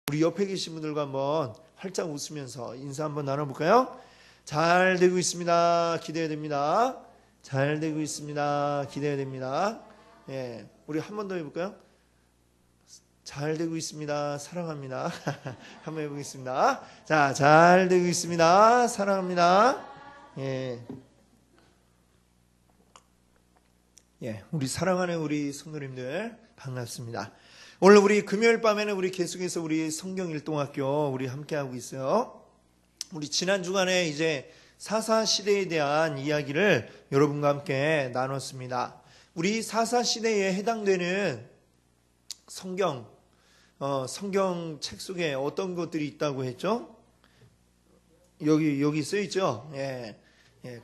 우리 옆에 계신 분들과 한번 활짝 웃으면서 인사 한번 나눠볼까요? 잘 되고 있습니다. 기대해야 됩니다. 잘 되고 있습니다. 기대해야 됩니다. 예, 우리 한 번 더 해볼까요? 잘 되고 있습니다. 사랑합니다. 한번 해보겠습니다. 자, 잘 되고 있습니다. 사랑합니다. 예. 예, 우리 사랑하는 우리 성도님들 반갑습니다. 오늘 우리 금요일 밤에는 우리 계속해서 우리 성경일동학교 우리 함께하고 있어요. 우리 지난 주간에 이제 사사시대에 대한 이야기를 여러분과 함께 나눴습니다. 우리 사사시대에 해당되는 성경책 속에 어떤 것들이 있다고 했죠? 여기 써 있죠? 예.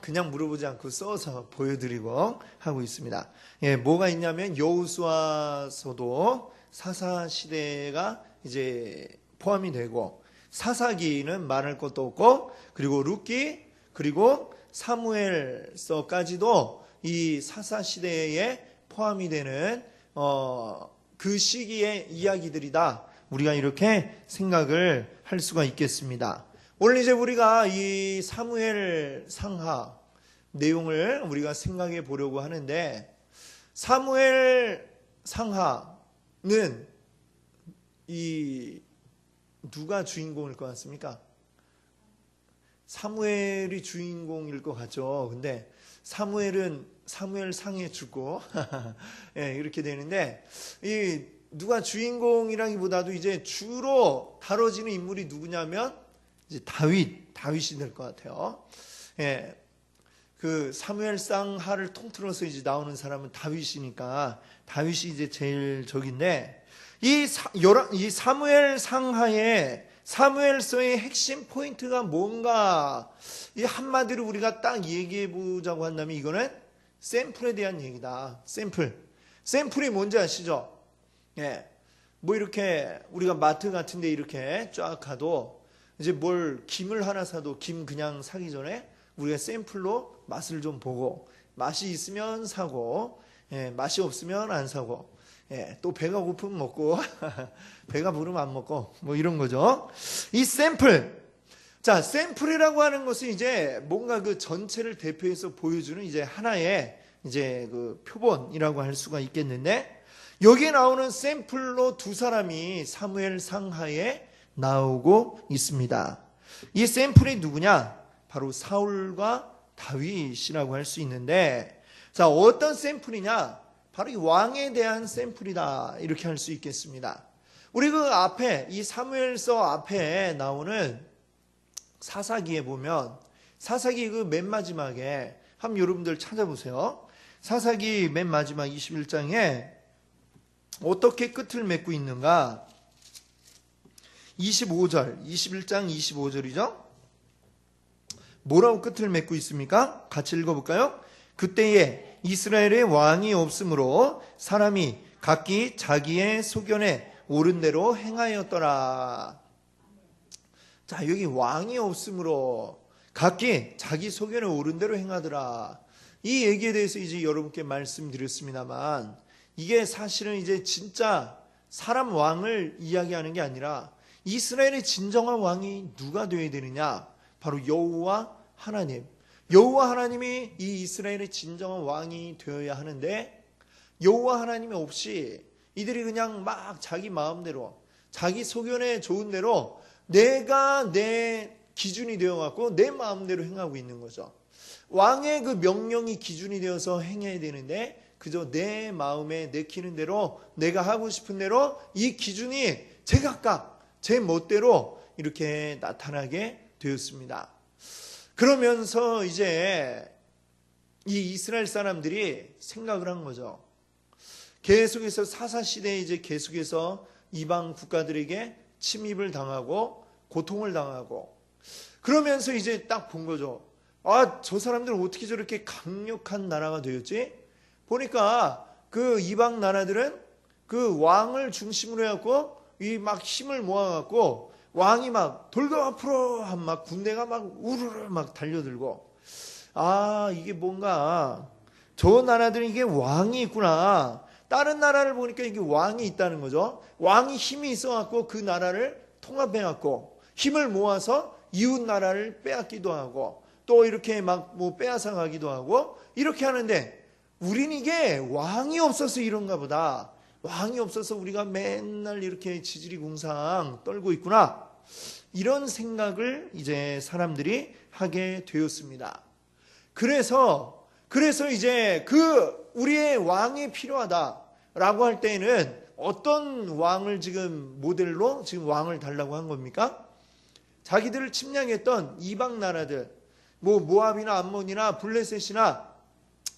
그냥 물어보지 않고 써서 보여드리고 하고 있습니다. 예, 뭐가 있냐면 여호수아서도 사사시대가 이제 포함이 되고, 사사기는 말할 것도 없고, 그리고 룻기, 그리고 사무엘서까지도 이 사사시대에 포함이 되는 그 시기의 이야기들이다. 우리가 이렇게 생각을 할 수가 있겠습니다. 오늘 이제 우리가 이 사무엘 상하 내용을 우리가 생각해 보려고 하는데, 사무엘 상하는 누가 주인공일 것 같습니까? 사무엘이 주인공일 것 같죠. 근데 사무엘은 사무엘 상에 죽고 예, 이렇게 되는데, 누가 주인공이라기보다도 이제 주로 다뤄지는 인물이 누구냐면 이제 다윗이 될 것 같아요. 예, 그 사무엘 상하를 통틀어서 이제 나오는 사람은 다윗이니까 다윗이 이제 제일 적인데, 이 사무엘 상하의 사무엘서의 핵심 포인트가 뭔가, 이 한마디로 우리가 딱 얘기해 보자고 한다면 이거는 샘플에 대한 얘기다. 샘플이 뭔지 아시죠? 예, 뭐 이렇게 우리가 마트 같은데 이렇게 쫙 가도 이제 김을 하나 사도 김 그냥 사기 전에 우리가 샘플로 맛을 좀 보고, 맛이 있으면 사고, 예, 맛이 없으면 안 사고, 예, 또 배가 고프면 먹고 배가 부르면 안 먹고, 뭐 이런 거죠. 이 샘플. 자, 샘플이라고 하는 것은 이제 뭔가 그 전체를 대표해서 보여주는 이제 하나의 이제 그 표본이라고 할 수가 있겠는데, 여기에 나오는 샘플로 두 사람이 사무엘 상하에 나오고 있습니다. 이 샘플이 누구냐? 바로 사울과 다윗이라고 할 수 있는데, 자, 어떤 샘플이냐? 바로 이 왕에 대한 샘플이다. 이렇게 할 수 있겠습니다. 우리 그 앞에, 이 사무엘서 앞에 나오는 사사기에 보면, 사사기 그 맨 마지막에 한번 여러분들 찾아보세요. 사사기 맨 마지막 21장에 어떻게 끝을 맺고 있는가? 21장 25절이죠? 뭐라고 끝을 맺고 있습니까? 같이 읽어볼까요? 그때에 이스라엘의 왕이 없으므로 사람이 각기 자기의 소견에 옳은 대로 행하였더라. 자, 여기 왕이 없으므로 각기 자기 소견에 옳은 대로 행하더라. 이 얘기에 대해서 이제 여러분께 말씀드렸습니다만, 이게 사실은 이제 진짜 사람 왕을 이야기하는 게 아니라 이스라엘의 진정한 왕이 누가 되어야 되느냐? 바로 여호와 하나님. 여호와 하나님이 이 이스라엘의 진정한 왕이 되어야 하는데, 여호와 하나님이 없이 이들이 그냥 막 자기 마음대로, 자기 소견에 좋은 대로 내가 내 기준이 되어갖고 내 마음대로 행하고 있는 거죠. 왕의 그 명령이 기준이 되어서 행해야 되는데, 그저 내 마음에 내키는 대로, 내가 하고 싶은 대로 이 기준이 제각각 제 멋대로 이렇게 나타나게 되었습니다. 그러면서 이제 이 이스라엘 사람들이 생각을 한 거죠. 계속해서 사사시대에 이제 계속해서 이방 국가들에게 침입을 당하고 고통을 당하고, 그러면서 이제 딱 본 거죠. 아, 저 사람들은 어떻게 저렇게 강력한 나라가 되었지? 보니까 그 이방 나라들은 그 왕을 중심으로 해갖고 이 막 힘을 모아갖고 왕이 막 돌고 앞으로 막 군대가 막 우르르 막 달려들고, 아, 이게 뭔가 저 나라들은 이게 왕이 있구나. 다른 나라를 보니까 이게 왕이 있다는 거죠. 왕이 힘이 있어갖고 그 나라를 통합해갖고 힘을 모아서 이웃 나라를 빼앗기도 하고 또 이렇게 막 뭐 빼앗아 가기도 하고 이렇게 하는데 우린 이게 왕이 없어서 이런가 보다. 왕이 없어서 우리가 맨날 이렇게 지지리궁상 떨고 있구나. 이런 생각을 이제 사람들이 하게 되었습니다. 그래서 이제 우리의 왕이 필요하다라고 할 때에는 어떤 왕을 지금 모델로 지금 왕을 달라고 한 겁니까? 자기들을 침략했던 이방 나라들, 뭐 모압이나 암몬이나 블레셋이나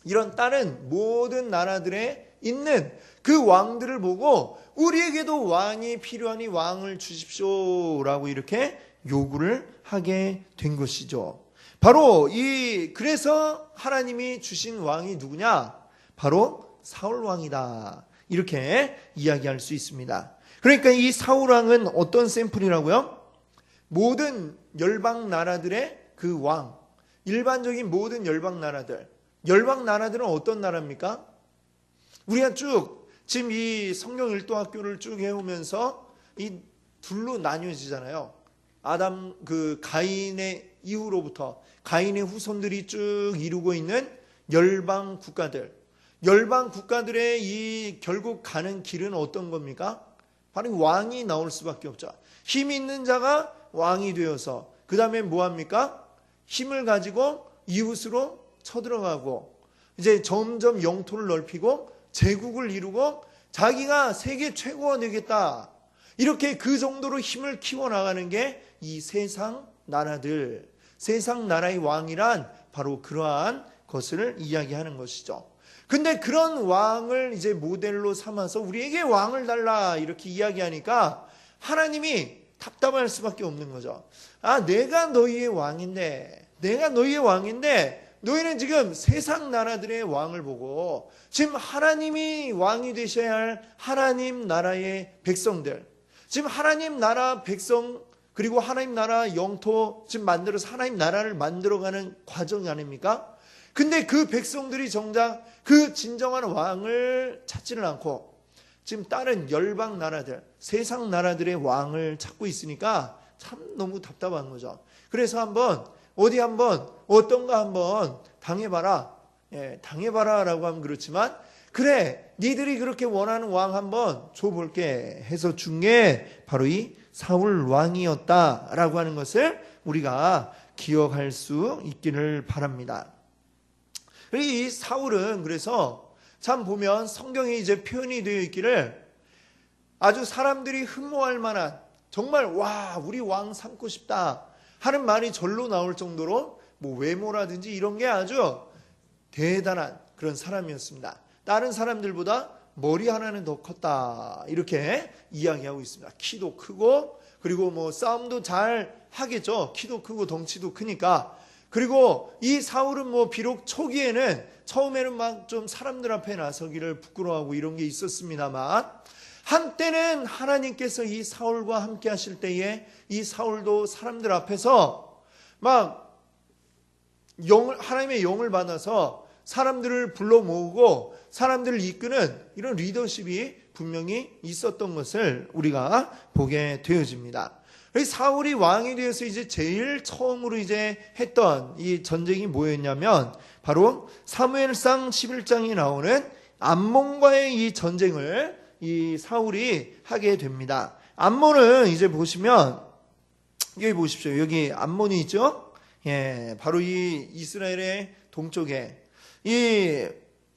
이런 다른 모든 나라들에 있는 그 왕들을 보고 우리에게도 왕이 필요하니 왕을 주십시오라고 이렇게 요구를 하게 된 것이죠. 바로 그래서 하나님이 주신 왕이 누구냐? 바로 사울 왕이다. 이렇게 이야기할 수 있습니다. 그러니까 이 사울 왕은 어떤 샘플이라고요? 모든 열방 나라들의 그 왕, 일반적인 모든 열방 나라들은 어떤 나라입니까? 우리가 쭉 지금 이 성경 일도학교를 쭉 해오면서 이 둘로 나뉘어지잖아요. 가인의 이후로부터 가인의 후손들이 쭉 이루고 있는 열방 국가들의 이 결국 가는 길은 어떤 겁니까? 바로 왕이 나올 수밖에 없죠. 힘이 있는 자가 왕이 되어서 그 다음에 뭐합니까? 힘을 가지고 이웃으로 쳐들어가고 이제 점점 영토를 넓히고 제국을 이루고 자기가 세계 최고가 되겠다. 이렇게 그 정도로 힘을 키워나가는 게 이 세상 나라들, 세상 나라의 왕이란 바로 그러한 것을 이야기하는 것이죠. 근데 그런 왕을 이제 모델로 삼아서 우리에게 왕을 달라 이렇게 이야기하니까 하나님이 답답할 수밖에 없는 거죠. 내가 너희의 왕인데 너희는 지금 세상 나라들의 왕을 보고 지금 하나님이 왕이 되셔야 할 하나님 나라의 백성들, 지금 하나님 나라 백성 그리고 하나님 나라 영토 지금 만들어서 하나님 나라를 만들어가는 과정 아닙니까? 근데 그 백성들이 정작 그 진정한 왕을 찾지를 않고 지금 다른 열방 나라들, 세상 나라들의 왕을 찾고 있으니까 참 너무 답답한 거죠. 그래서 어떤가 한번 당해봐라. 당해봐라 라고 하면 그렇지만 그래 니들이 그렇게 원하는 왕 한번 줘볼게 해서 준 게 바로 이 사울 왕이었다라고 하는 것을 우리가 기억할 수 있기를 바랍니다. 이 사울은 그래서 참 보면 성경에 이제 표현이 되어 있기를 아주 사람들이 흠모할 만한 정말 우리 왕 삼고 싶다 하는 말이 절로 나올 정도로 뭐 외모라든지 이런 게 아주 대단한 그런 사람이었습니다. 다른 사람들보다 머리 하나는 더 컸다 이렇게 이야기하고 있습니다. 키도 크고 그리고 뭐 싸움도 잘 하겠죠. 키도 크고 덩치도 크니까. 그리고 이 사울은 뭐 비록 처음에는 막 좀 사람들 앞에 나서기를 부끄러워하고 이런 게 있었습니다만 한때는 하나님께서 이 사울과 함께 하실 때에 이 사울도 사람들 앞에서 막 하나님의 영을 받아서 사람들을 불러 모으고 사람들을 이끄는 이런 리더십이 분명히 있었던 것을 우리가 보게 되어집니다. 사울이 왕이 되어서 이제 제일 처음으로 이제 했던 이 전쟁이 뭐였냐면 바로 사무엘상 11장에 나오는 암몬과의 이 전쟁을 이 사울이 하게 됩니다. 암몬은 이제 보시면 여기 보십시오. 여기 암몬이 있죠? 바로 이 이스라엘의 동쪽에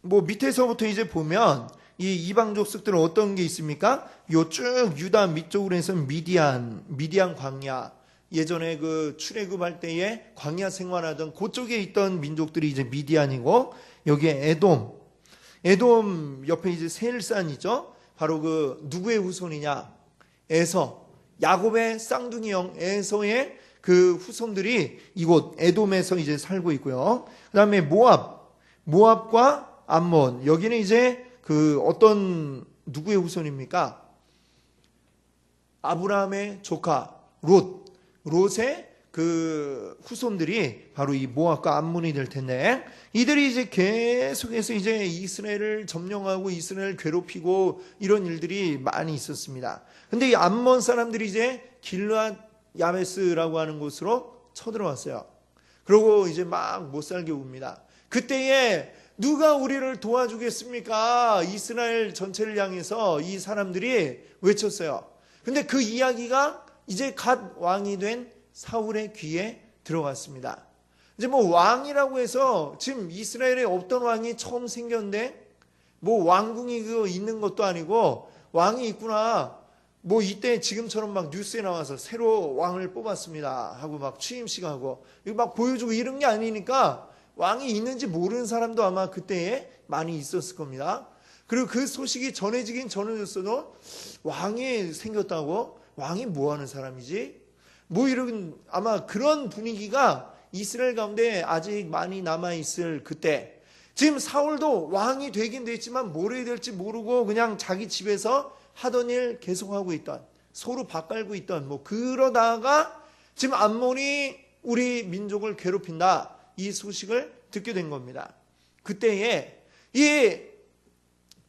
뭐 밑에서부터 이제 보면 이 이방 족속들은 어떤 게 있습니까? 요 쭉 유다 밑쪽으로 해서 미디안 광야, 예전에 그 출애굽할 때에 광야 생활하던 그쪽에 있던 민족들이 이제 미디안이고 여기에 에돔 옆에 이제 세일산이죠. 바로 그 누구의 후손이냐? 에서, 야곱의 쌍둥이 형 에서의 그 후손들이 이곳 에돔에서 이제 살고 있고요. 그다음에 모압과 암몬, 여기는 이제 그 어떤 누구의 후손입니까? 아브라함의 조카 롯의 그 후손들이 바로 이 모압과 암몬이 될 텐데, 이들이 이제 계속해서 이제 이스라엘을 점령하고 이스라엘을 괴롭히고 이런 일들이 많이 있었습니다. 근데 이 암몬 사람들이 이제 길르앗 야베스라고 하는 곳으로 쳐들어왔어요. 그러고 이제 막 못 살게 웁니다. 그때에 누가 우리를 도와주겠습니까? 이스라엘 전체를 향해서 이 사람들이 외쳤어요. 근데 그 이야기가 이제 갓 왕이 된 사울의 귀에 들어갔습니다. 이제 뭐 왕이라고 해서 지금 이스라엘에 없던 왕이 처음 생겼는데 뭐 왕궁이 있는 것도 아니고 왕이 있구나. 뭐 이때 지금처럼 막 뉴스에 나와서 새로 왕을 뽑았습니다 하고 막 취임식 하고 이거 막 보여주고 이런 게 아니니까 왕이 있는지 모르는 사람도 아마 그때에 많이 있었을 겁니다. 그리고 그 소식이 전해지긴 전해졌어도 왕이 생겼다고? 왕이 뭐 하는 사람이지? 뭐 이런 아마 그런 분위기가 이스라엘 가운데 아직 많이 남아있을 그때, 지금 사울도 왕이 되긴 됐지만 뭘 해야 될지 모르고 그냥 자기 집에서 하던 일 계속하고 있던, 서로 바깔고 있던, 뭐 그러다가 지금 암몬이 우리 민족을 괴롭힌다, 이 소식을 듣게 된 겁니다. 그때에 이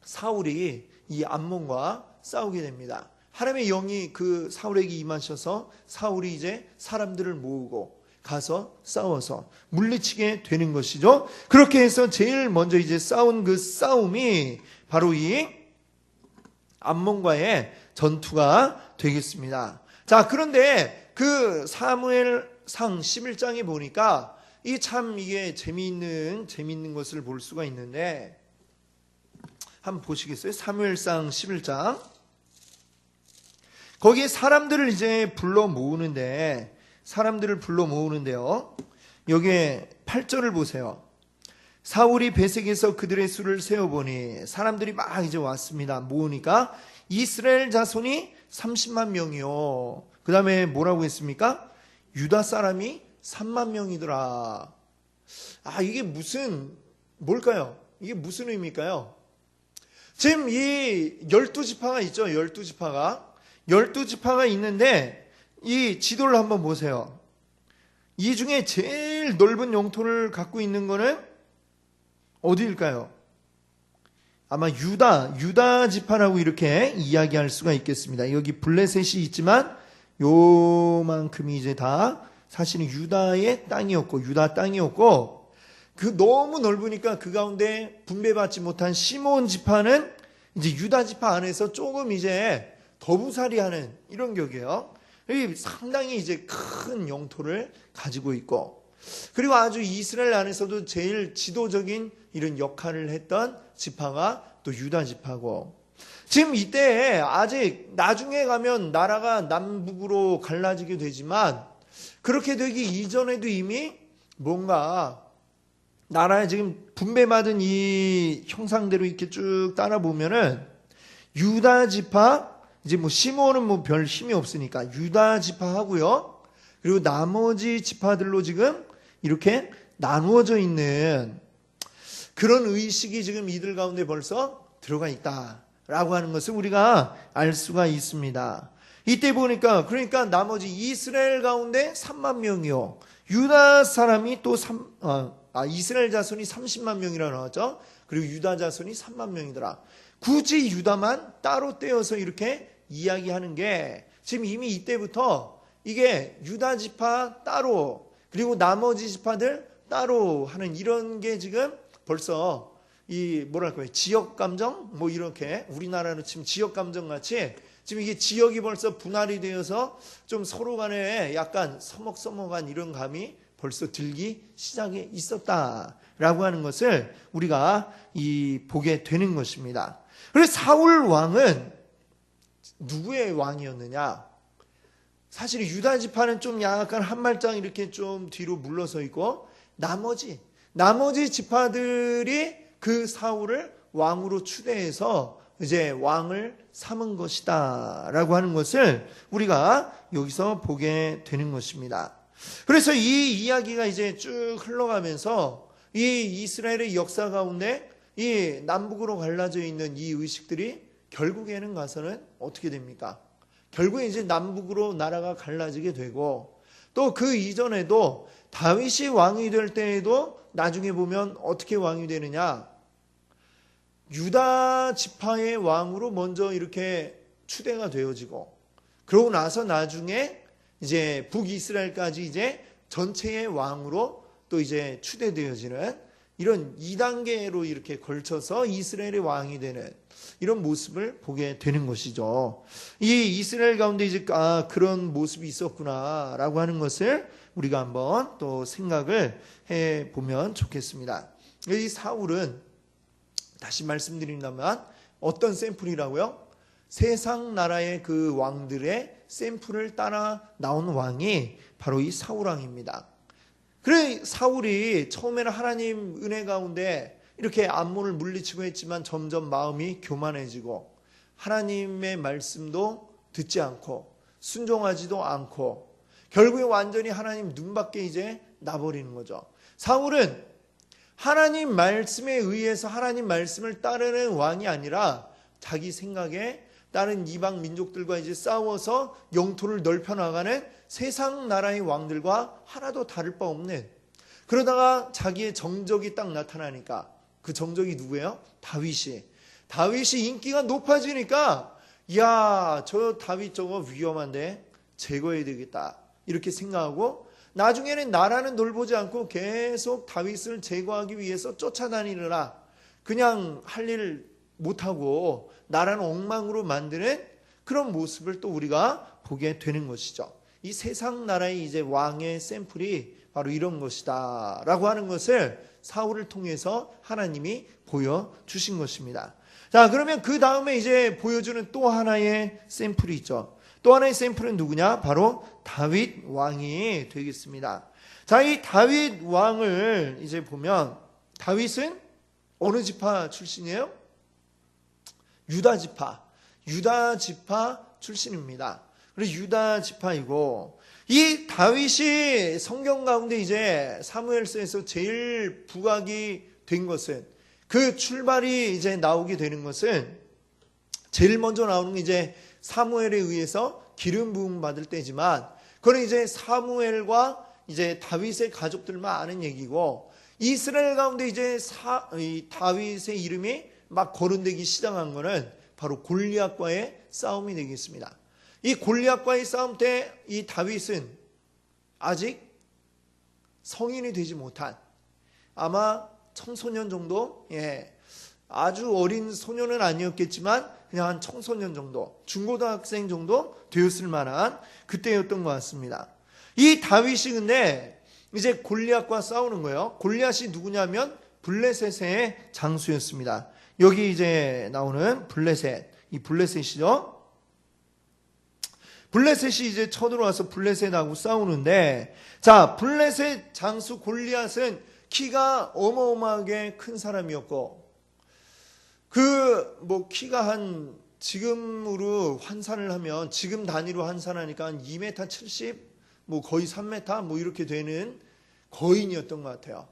사울이 이 암몬과 싸우게 됩니다. 하나님의 영이 그 사울에게 임하셔서 사울이 이제 사람들을 모으고 가서 싸워서 물리치게 되는 것이죠. 그렇게 해서 제일 먼저 이제 싸운 그 싸움이 바로 이 암몬과의 전투가 되겠습니다. 자, 그런데 그 사무엘상 11장에 보니까 이게 재미있는 것을 볼 수가 있는데, 한번 보시겠어요? 사무엘상 11장. 거기에 사람들을 이제 사람들을 불러 모으는데요. 여기에 8절을 보세요. 사울이 베색에서 그들의 수를 세어보니 사람들이 막 이제 왔습니다. 모으니까 이스라엘 자손이 30만 명이요. 그 다음에 뭐라고 했습니까? 유다 사람이 3만 명이더라. 이게 뭘까요? 이게 무슨 의미일까요? 지금 이 12지파가 있죠. 12지파가 있는데 이 지도를 한번 보세요. 이 중에 제일 넓은 영토를 갖고 있는 거는 어디일까요? 아마 유다 지파라고 이렇게 이야기할 수가 있겠습니다. 여기 블레셋이 있지만 요만큼이 이제 다 사실은 유다의 땅이었고, 그 너무 넓으니까 그 가운데 분배받지 못한 시몬 지파는 이제 유다 지파 안에서 조금 이제 더부살이하는 이런 격이에요. 상당히 이제 큰 영토를 가지고 있고, 그리고 아주 이스라엘 안에서도 제일 지도적인 이런 역할을 했던 지파가 또 유다 지파고, 지금 이때 아직 나중에 가면 나라가 남북으로 갈라지게 되지만 그렇게 되기 이전에도 이미 뭔가 나라에 지금 분배받은 이 형상대로 이렇게 쭉 따라 보면은 유다 지파, 이제 뭐 시몬은 뭐 별 힘이 없으니까 유다 지파하고요. 그리고 나머지 지파들로 지금 이렇게 나누어져 있는 그런 의식이 지금 이들 가운데 벌써 들어가 있다라고 하는 것을 우리가 알 수가 있습니다. 이때 보니까 그러니까 나머지 이스라엘 가운데 3만 명이요. 유다 사람이 또 이스라엘 자손이 30만 명이라 나왔죠. 그리고 유다 자손이 3만 명이더라. 굳이 유다만 따로 떼어서 이렇게 이야기하는 게 지금 이미 이때부터 이게 유다 지파 따로 그리고 나머지 지파들 따로 하는 이런 게 지금 벌써 이 뭐랄까요, 지역 감정 뭐 이렇게 우리나라로 치면 지역 감정 같이 지금 이게 지역이 벌써 분할이 되어서 좀 서로 간에 약간 서먹서먹한 이런 감이 벌써 들기 시작해 있었다라고 하는 것을 우리가 보게 되는 것입니다. 그래서 사울 왕은 누구의 왕이었느냐? 사실 유다 지파는 좀 약간 한 발짝 이렇게 좀 뒤로 물러서 있고 나머지 지파들이 그 사울을 왕으로 추대해서 이제 왕을 삼은 것이다라고 하는 것을 우리가 여기서 보게 되는 것입니다. 그래서 이 이야기가 이제 쭉 흘러가면서 이 이스라엘의 역사 가운데 이 남북으로 갈라져 있는 이 의식들이 결국에는 가서는 어떻게 됩니까? 결국에 이제 남북으로 나라가 갈라지게 되고 또 그 이전에도 다윗이 왕이 될 때에도 나중에 보면 어떻게 왕이 되느냐, 유다 지파의 왕으로 먼저 이렇게 추대가 되어지고, 그러고 나서 나중에 이제 북이스라엘까지 이제 전체의 왕으로 또 이제 추대되어지는 이런 2단계로 이렇게 걸쳐서 이스라엘의 왕이 되는 이런 모습을 보게 되는 것이죠. 이 이스라엘 가운데 이제 그런 모습이 있었구나라고 하는 것을 우리가 한번 또 생각을 해 보면 좋겠습니다. 이 사울은 다시 말씀드린다면 어떤 샘플이라고요? 세상 나라의 그 왕들의 샘플을 따라 나온 왕이 바로 이 사울 왕입니다. 그래 사울이 처음에는 하나님 은혜 가운데 이렇게 암몬을 물리치고 했지만 점점 마음이 교만해지고 하나님의 말씀도 듣지 않고 순종하지도 않고 결국에 완전히 하나님 눈밖에 이제 나버리는 거죠. 사울은 하나님 말씀에 의해서 하나님 말씀을 따르는 왕이 아니라 자기 생각에 다른 이방 민족들과 이제 싸워서 영토를 넓혀 나가는 세상 나라의 왕들과 하나도 다를 바 없는, 그러다가 자기의 정적이 딱 나타나니까, 그 정적이 누구예요? 다윗이 인기가 높아지니까 야, 저 다윗 저거 위험한데 제거해야 되겠다 이렇게 생각하고, 나중에는 나라는 돌보지 않고 계속 다윗을 제거하기 위해서 쫓아다니느라 그냥 할 일 못하고 나라는 엉망으로 만드는 그런 모습을 또 우리가 보게 되는 것이죠. 이 세상 나라의 이제 왕의 샘플이 바로 이런 것이다 라고 하는 것을 사울을 통해서 하나님이 보여주신 것입니다. 자, 그러면 그 다음에 이제 보여주는 또 하나의 샘플이 있죠. 또 하나의 샘플은 누구냐? 바로 다윗 왕이 되겠습니다. 자, 이 다윗 왕을 이제 보면 다윗은 어느 지파 출신이에요? 유다 지파 출신입니다. 그리고 유다 지파이고, 이 다윗이 성경 가운데 이제 사무엘서에서 제일 부각이 된 것은, 그 출발이 이제 나오게 되는 것은 제일 먼저 나오는 게 이제 사무엘에 의해서 기름 부음 받을 때지만, 그건 이제 사무엘과 이제 다윗의 가족들만 아는 얘기고, 이스라엘 가운데 이제 다윗의 이름이 막 거론되기 시작한 것은 바로 골리앗과의 싸움이 되겠습니다. 이 골리앗과의 싸움 때 이 다윗은 아직 성인이 되지 못한, 아마 청소년 정도, 아주 어린 소년은 아니었겠지만 그냥 한 청소년 정도, 중고등학생 정도 되었을 만한 그때였던 것 같습니다. 이 다윗이 근데 이제 골리앗과 싸우는 거예요. 골리앗이 누구냐면 블레셋의 장수였습니다. 여기 이제 나오는 블레셋, 이 블레셋이죠. 블레셋이 이제 쳐들어와서 블레셋하고 싸우는데, 자, 블레셋 장수 골리앗은 키가 어마어마하게 큰 사람이었고, 키가 한, 지금으로 환산을 하면, 지금 단위로 환산하니까 한 2m 70, 거의 3m, 이렇게 되는 거인이었던 것 같아요.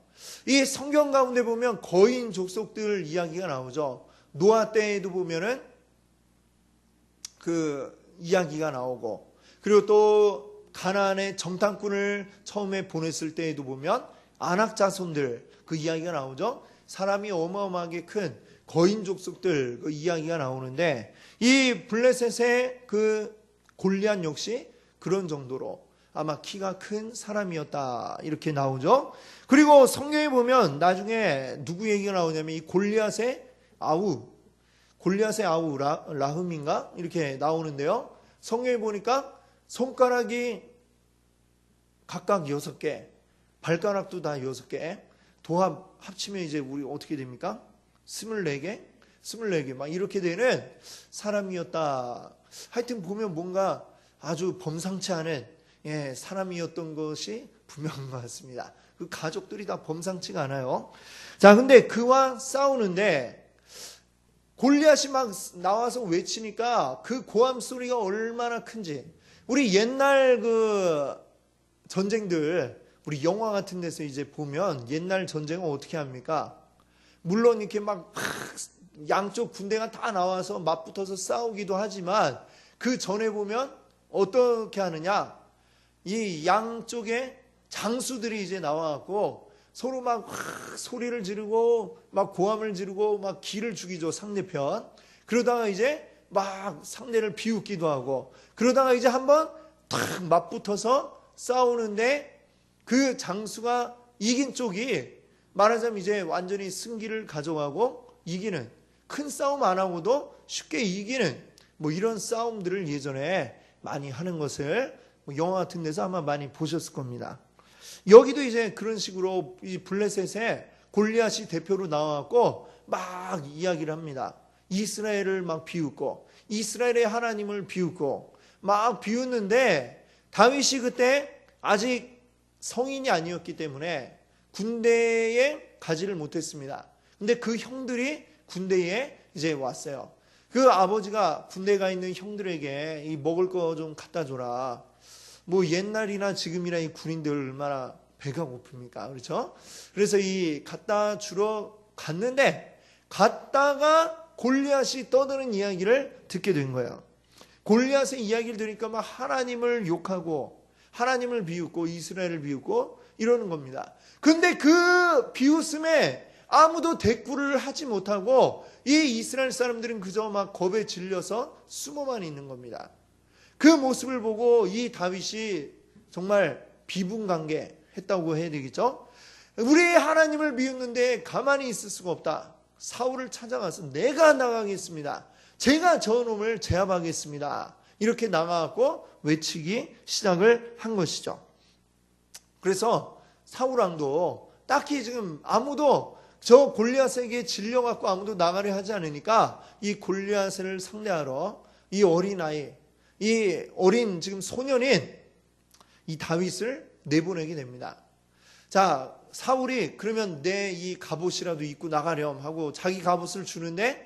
이 성경 가운데 보면 거인 족속들 이야기가 나오죠. 노아 때에도 보면은 그 이야기가 나오고, 그리고 또 가나안의 정탐꾼을 처음에 보냈을 때에도 보면 아낙 자손들 그 이야기가 나오죠. 사람이 어마어마하게 큰 거인 족속들 그 이야기가 나오는데, 이 블레셋의 그 골리앗 역시 그런 정도로 아마 키가 큰 사람이었다 이렇게 나오죠. 그리고 성경에 보면 나중에 누구 얘기가 나오냐면 이 골리앗의 아우 라흠인가 이렇게 나오는데요. 성경에 보니까 손가락이 각각 6개, 발가락도 다 6개, 합치면 이제 우리 어떻게 됩니까? 24개 막 이렇게 되는 사람이었다. 하여튼 보면 뭔가 아주 범상치 않은 사람이었던 것이 분명한 것 같습니다. 그 가족들이 다 범상치가 않아요. 자, 근데 그와 싸우는데 골리앗이 막 나와서 외치니까 그 고함 소리가 얼마나 큰지, 우리 옛날 그 전쟁들, 우리 영화 같은 데서 이제 보면 옛날 전쟁은 어떻게 합니까? 물론 이렇게 막 양쪽 군대가 다 나와서 맞붙어서 싸우기도 하지만 그 전에 보면 어떻게 하느냐? 이 양쪽에 장수들이 이제 나와갖고 서로 막 소리를 지르고 막 고함을 지르고 막 기를 죽이죠, 상대편. 그러다가 이제 막 상대를 비웃기도 하고, 그러다가 이제 한번 탁 맞붙어서 싸우는데 그 장수가 이긴 쪽이 말하자면 이제 완전히 승기를 가져가고 이기는, 큰 싸움 안 하고도 쉽게 이기는 뭐 이런 싸움들을 예전에 많이 하는 것을 영화 같은 데서 아마 많이 보셨을 겁니다. 여기도 이제 그런 식으로 이 블레셋에 골리앗이 대표로 나와갖고 막 이야기를 합니다. 이스라엘을 막 비웃고 이스라엘의 하나님을 비웃고 막 비웃는데, 다윗이 그때 아직 성인이 아니었기 때문에 군대에 가지를 못했습니다. 근데 그 형들이 군대에 이제 왔어요. 그 아버지가 군대에 가 있는 형들에게 이 먹을 거 좀 갖다 줘라. 뭐 옛날이나 지금이나 이 군인들 얼마나 배가 고픕니까? 그렇죠? 그래서 이 갖다 주러 갔는데, 갔다가 골리앗이 떠드는 이야기를 듣게 된 거예요. 골리앗의 이야기를 들으니까 막 하나님을 욕하고 하나님을 비웃고 이스라엘을 비웃고 이러는 겁니다. 근데 그 비웃음에 아무도 대꾸를 하지 못하고 이 이스라엘 사람들은 그저 막 겁에 질려서 숨어만 있는 겁니다. 그 모습을 보고 이 다윗이 정말 비분관계 했다고 해야 되겠죠? 우리 하나님을 비웃는데 가만히 있을 수가 없다. 사울을 찾아가서 내가 나가겠습니다. 제가 저 놈을 제압하겠습니다. 이렇게 나가고 외치기 시작을 한 것이죠. 그래서 사울 왕도 딱히 지금 아무도 저 골리앗에게 질려갖고 아무도 나가려 하지 않으니까 이 골리앗을 상대하러 이 어린아이, 이 어린 지금 소년인 이 다윗을 내보내게 됩니다. 자, 사울이 그러면 내 이 갑옷이라도 입고 나가렴 하고 자기 갑옷을 주는데,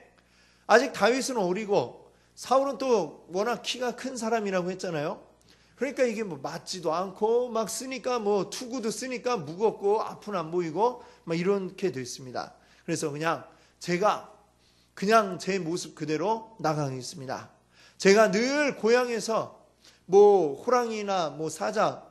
아직 다윗은 어리고 사울은 또 워낙 키가 큰 사람이라고 했잖아요. 그러니까 이게 뭐 맞지도 않고 막 쓰니까 뭐 투구도 쓰니까 무겁고 앞은 안 보이고 막 이렇게 됐습니다. 그래서 제가 그냥 제 모습 그대로 나가겠습니다. 제가 늘 고향에서 뭐 호랑이나 뭐 사자,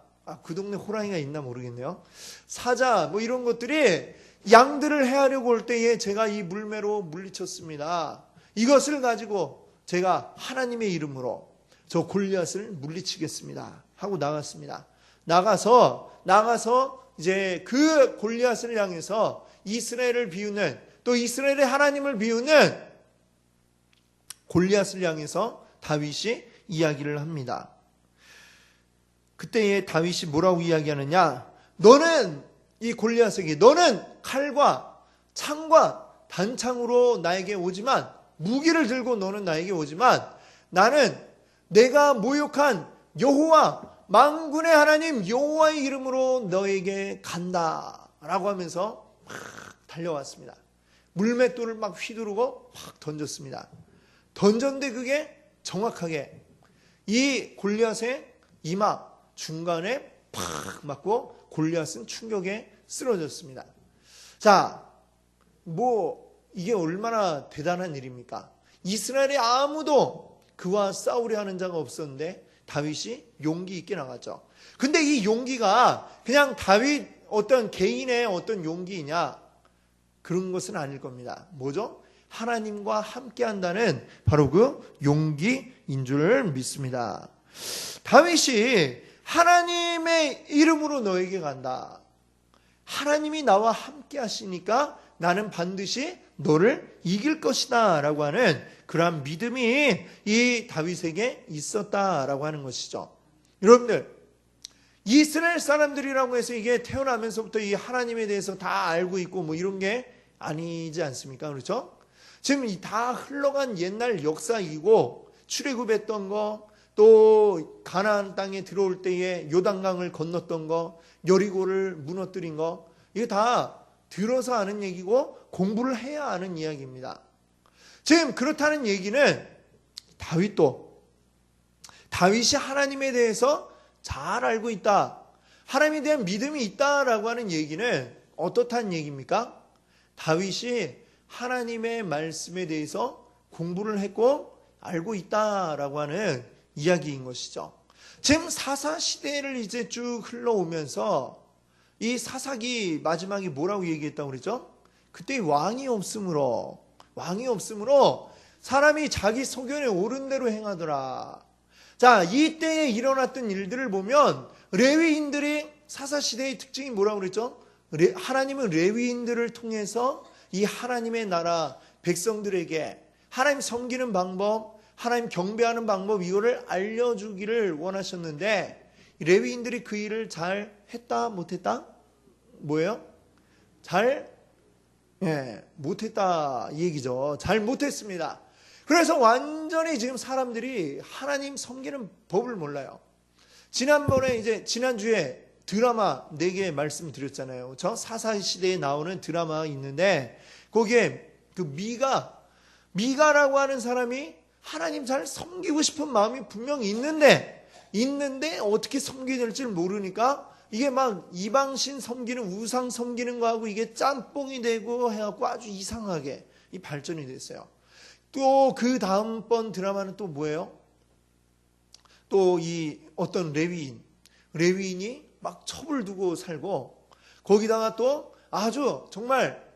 그 동네 호랑이가 있나 모르겠네요. 사자 뭐 이런 것들이 양들을 해하려고 올 때에 제가 이 물매로 물리쳤습니다. 이것을 가지고 제가 하나님의 이름으로 저 골리앗을 물리치겠습니다 하고 나갔습니다. 나가서 이제 그 골리앗을 향해서 이스라엘을 비우는, 또 이스라엘의 하나님을 비우는 골리앗을 향해서 다윗이 이야기를 합니다. 그때에 다윗이 뭐라고 이야기하느냐? 너는 이 골리앗에게, 너는 칼과 창과 단창으로 나에게 오지만, 무기를 들고 너는 나에게 오지만 나는 내가 모욕한 여호와, 만군의 하나님 여호와의 이름으로 너에게 간다 라고 하면서 막 달려왔습니다. 물맷돌을 막 휘두르고 막 던졌습니다. 던졌는데 그게 정확하게 이 골리앗의 이마 중간에 팍 맞고 골리앗은 충격에 쓰러졌습니다. 자, 뭐 이게 얼마나 대단한 일입니까? 이스라엘에 아무도 그와 싸우려 하는 자가 없었는데 다윗이 용기 있게 나갔죠. 근데 이 용기가 그냥 다윗 어떤 개인의 어떤 용기이냐? 그런 것은 아닐 겁니다. 뭐죠? 하나님과 함께 한다는 바로 그 용기인 줄 믿습니다. 다윗이 하나님의 이름으로 너에게 간다. 하나님이 나와 함께 하시니까 나는 반드시 너를 이길 것이다 라고 하는 그러한 믿음이 이 다윗에게 있었다라고 하는 것이죠. 여러분들, 이스라엘 사람들이라고 해서 이게 태어나면서부터 이 하나님에 대해서 다 알고 있고 뭐 이런 게 아니지 않습니까? 그렇죠? 지금 다 흘러간 옛날 역사이고, 출애굽했던 거, 또 가나안 땅에 들어올 때에 요단강을 건넜던 거, 여리고를 무너뜨린 거, 이게 다 들어서 아는 얘기고 공부를 해야 아는 이야기입니다. 지금 그렇다는 얘기는 다윗이 하나님에 대해서 잘 알고 있다, 하나님에 대한 믿음이 있다라고 하는 얘기는 어떻다는 얘기입니까? 다윗이 하나님의 말씀에 대해서 공부를 했고 알고 있다라고 하는 이야기인 것이죠. 지금 사사 시대를 이제 쭉 흘러오면서 이 사사기 마지막에 뭐라고 얘기했다고 그랬죠? 그때 왕이 없으므로 사람이 자기 소견에 옳은 대로 행하더라. 자, 이때에 일어났던 일들을 보면 레위인들이 사사 시대의 특징이 뭐라고 그랬죠? 하나님은 레위인들을 통해서 이 하나님의 나라 백성들에게 하나님 섬기는 방법, 하나님 경배하는 방법, 이거를 알려주기를 원하셨는데 레위인들이 그 일을 잘 했다 못했다? 뭐예요? 못했다 이 얘기죠. 잘 못했습니다. 그래서 완전히 지금 사람들이 하나님 섬기는 법을 몰라요. 지난주에 드라마 4개 말씀드렸잖아요. 저 사사시대에 나오는 드라마가 있는데 거기에 그 미가라고 하는 사람이 하나님 잘 섬기고 싶은 마음이 분명히 있는데 어떻게 섬겨야 될지 모르니까 이게 막 이방신 섬기는, 우상 섬기는 거하고 이게 짬뽕이 되고 해갖고 아주 이상하게 이 발전이 됐어요. 또 그 다음번 드라마는 또 뭐예요? 또 이 어떤 레위인이 막 첩을 두고 살고 거기다가 또 아주 정말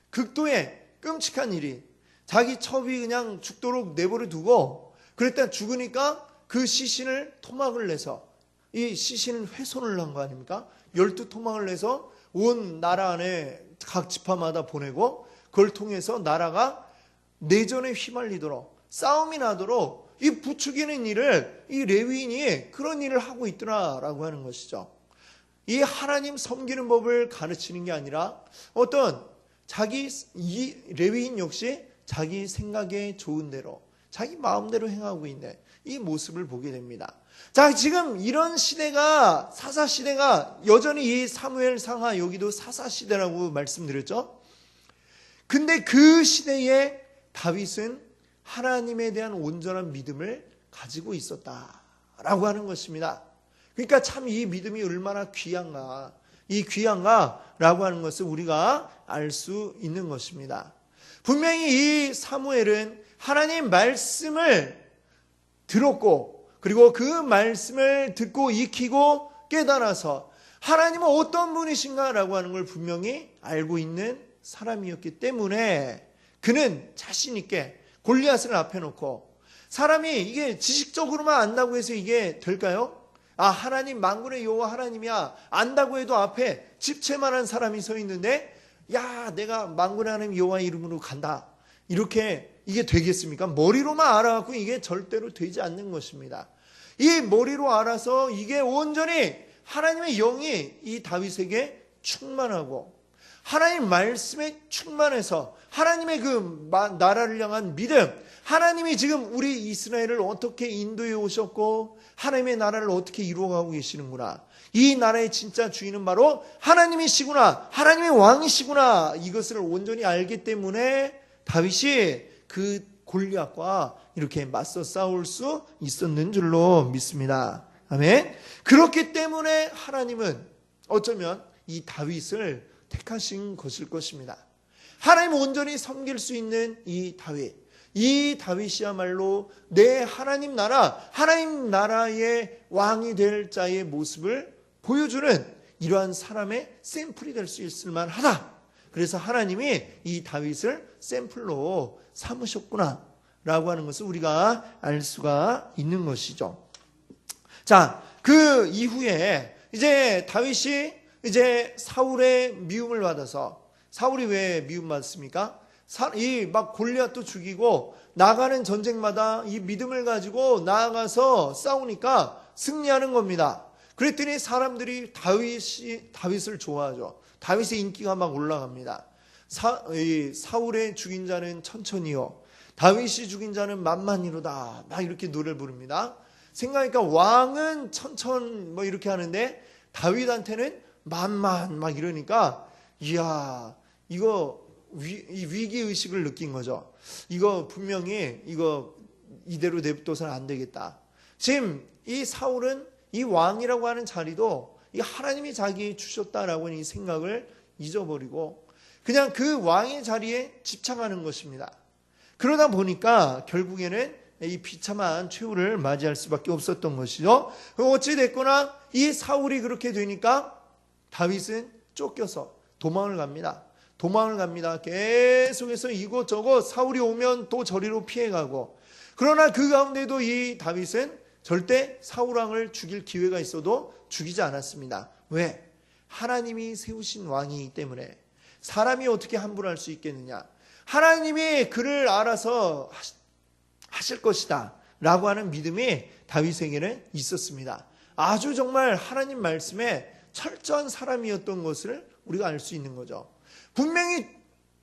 극도의 끔찍한 일이 자기 첩이 그냥 죽도록 내버려 두고 그랬다 죽으니까 그 시신을 토막을 내서 이 시신은 훼손을 한 거 아닙니까? 12토막을 내서 온 나라 안에 각 지파마다 보내고 그걸 통해서 나라가 내전에 휘말리도록 싸움이 나도록 이 부추기는 일을 이 레위인이 그런 일을 하고 있더라라고 하는 것이죠. 이 하나님 섬기는 법을 가르치는 게 아니라 어떤 이 레위인 역시 자기 생각에 좋은 대로 자기 마음대로 행하고 있는 이 모습을 보게 됩니다. 자, 지금 이런 시대가 사사시대가 여전히 이 사무엘상하 여기도 사사시대라고 말씀드렸죠. 근데 그 시대에 다윗은 하나님에 대한 온전한 믿음을 가지고 있었다라고 하는 것입니다. 그러니까 참 이 믿음이 얼마나 귀한가라고 하는 것을 우리가 알 수 있는 것입니다. 분명히 이 사무엘은 하나님 말씀을 들었고 그리고 그 말씀을 듣고 익히고 깨달아서 하나님은 어떤 분이신가라고 하는 걸 분명히 알고 있는 사람이었기 때문에 그는 자신 있게 골리앗을 앞에 놓고 사람이 이게 지식적으로만 안다고 해서 이게 될까요? 하나님 만군의 여호와 하나님이야 안다고 해도 앞에 집채만한 사람이 서 있는데 야 내가 만군의 하나님 여호와 이름으로 간다 이렇게 이게 되겠습니까? 머리로만 알아갖고 이게 절대로 되지 않는 것입니다. 이 머리로 알아서 이게 온전히 하나님의 영이 이 다윗에게 충만하고 하나님 말씀에 충만해서 하나님의 그 나라를 향한 믿음, 하나님이 지금 우리 이스라엘을 어떻게 인도해 오셨고 하나님의 나라를 어떻게 이루어가고 계시는구나, 이 나라의 진짜 주인은 바로 하나님이시구나, 하나님의 왕이시구나, 이것을 온전히 알기 때문에 다윗이 그 골리앗과 이렇게 맞서 싸울 수 있었는 줄로 믿습니다. 아멘. 그렇기 때문에 하나님은 어쩌면 이 다윗을 택하신 것일 것입니다. 하나님 온전히 섬길 수 있는 이 다윗이야말로 내 하나님 나라의 왕이 될 자의 모습을 보여주는 이러한 사람의 샘플이 될 수 있을 만하다. 그래서 하나님이 이 다윗을 샘플로 삼으셨구나 라고 하는 것을 우리가 알 수가 있는 것이죠. 자, 그 이후에 이제 다윗이 이제 사울의 미움을 받아서, 사울이 왜 미움받습니까? 이 막 골리앗도 죽이고 나가는 전쟁마다 이 믿음을 가지고 나아가서 싸우니까 승리하는 겁니다. 그랬더니 사람들이 다윗을 좋아하죠. 다윗의 인기가 막 올라갑니다. 사울의 죽인 자는 천천히요, 다윗이 죽인 자는 만만히로다, 막 이렇게 노래를 부릅니다. 생각하니까 왕은 천천 뭐 이렇게 하는데 다윗한테는 만만 막 이러니까, 이야, 이거 위기의식을 느낀 거죠. 이거 분명히 이대로 냅둬서는 안 되겠다. 지금 이 사울은 이 왕이라고 하는 자리도 이 하나님이 자기 주셨다라고 하는 이 생각을 잊어버리고 그냥 그 왕의 자리에 집착하는 것입니다. 그러다 보니까 결국에는 이 비참한 최후를 맞이할 수밖에 없었던 것이죠. 어찌 됐거나 이 사울이 그렇게 되니까 다윗은 쫓겨서 도망을 갑니다. 계속해서 이곳저곳 사울이 오면 또 저리로 피해가고, 그러나 그 가운데도 이 다윗은 절대 사울 왕을 죽일 기회가 있어도 죽이지 않았습니다. 왜? 하나님이 세우신 왕이기 때문에. 사람이 어떻게 함부로 할 수 있겠느냐? 하나님이 그를 알아서 하실 것이다 라고 하는 믿음이 다윗에게는 있었습니다. 아주 정말 하나님 말씀에 철저한 사람이었던 것을 우리가 알 수 있는 거죠. 분명히